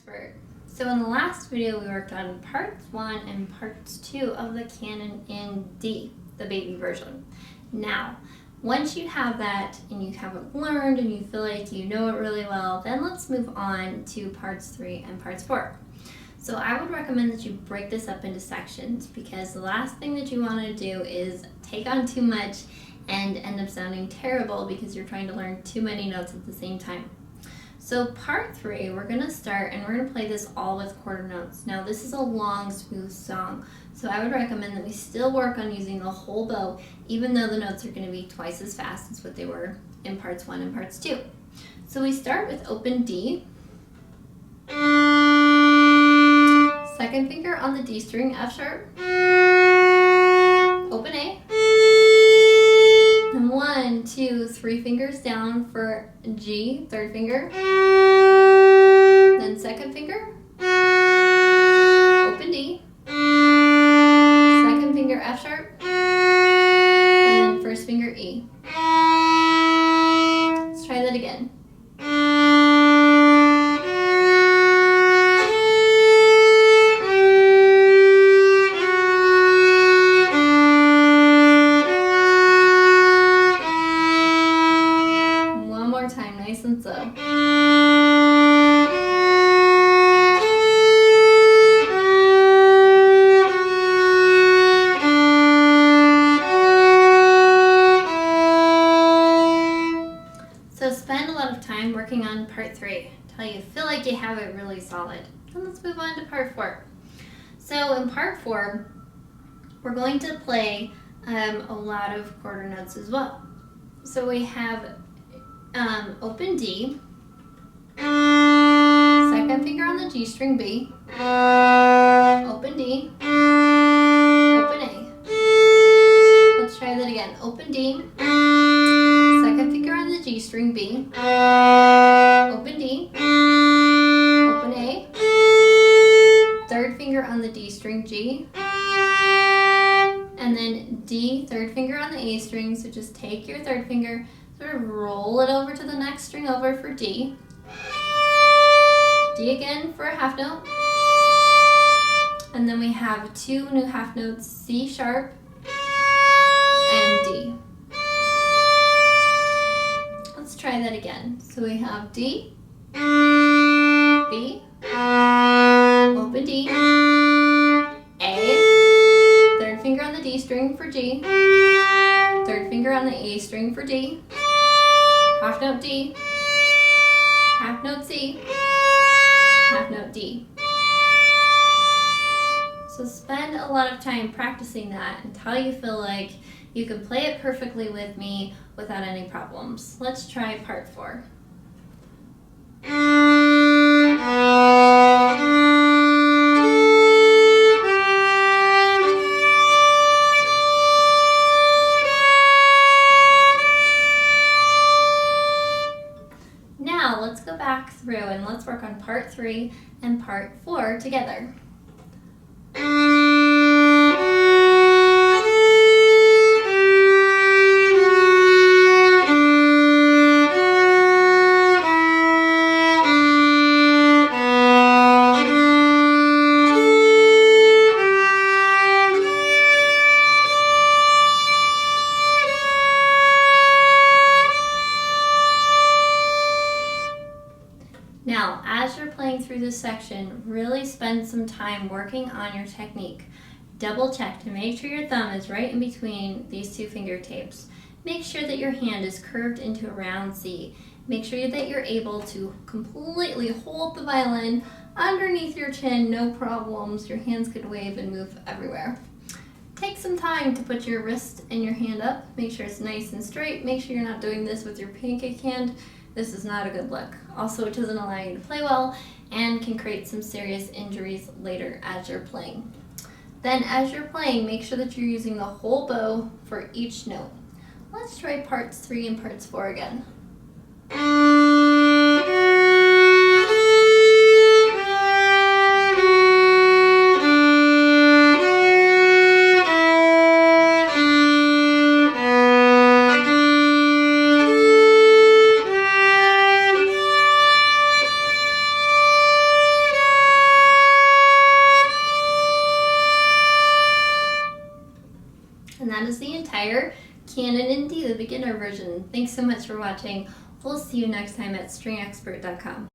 expert. So in the last video we worked on parts 1 and parts 2 of the Canon in D, the baby version. Now, once you have that and you have it learned and you feel like you know it really well, then let's move on to parts 3 and parts 4. So I would recommend that you break this up into sections, because the last thing that you want to do is take on too much and end up sounding terrible because you're trying to learn too many notes at the same time. So part 3, we're going to start and we're going to play this all with quarter notes. Now this is a long, smooth song, so I would recommend that we still work on using the whole bow, even though the notes are going to be twice as fast as what they were in parts 1 and parts 2. So we start with open D, second finger on the D string, F sharp, open A, and 1, 2, 3 fingers down for G, third finger, then second finger, open D, second finger F sharp, and then first finger E. Let's try that again. Nice and slow. So spend a lot of time working on part 3 until you feel like you have it really solid. Then let's move on to part 4. So in part 4, we're going to play a lot of quarter notes as well. So we have open D, second finger on the G string B, open D, open A. Let's try that again. Open D, second finger on the G string B, open D, open A, third finger on the D string G, and then D, third finger on the A string. So just take your third finger, sort of roll it over to the next string over for D. D again for a half note. And then we have 2 new half notes, C sharp and D. Let's try that again. So we have D, B, open D, A, third finger on the D string for G, third finger on the A string for D, half note D, half note C, half note D. So spend a lot of time practicing that until you feel like you can play it perfectly with me without any problems. Let's try part 4. Now let's go back through and let's work on part 3 and part 4 together. Now, as you're playing through this section, really spend some time working on your technique. Double check to make sure your thumb is right in between these 2 fingertips. Make sure that your hand is curved into a round C. Make sure that you're able to completely hold the violin underneath your chin, no problems. Your hands could wave and move everywhere. Take some time to put your wrist and your hand up. Make sure it's nice and straight. Make sure you're not doing this with your pancake hand. This is not a good look. Also, it doesn't allow you to play well and can create some serious injuries later as you're playing. Then as you're playing, make sure that you're using the whole bow for each note. Let's try parts 3 and parts 4 again. And that is the entire Canon in D, the beginner version. Thanks so much for watching. We'll see you next time at stringexpert.com.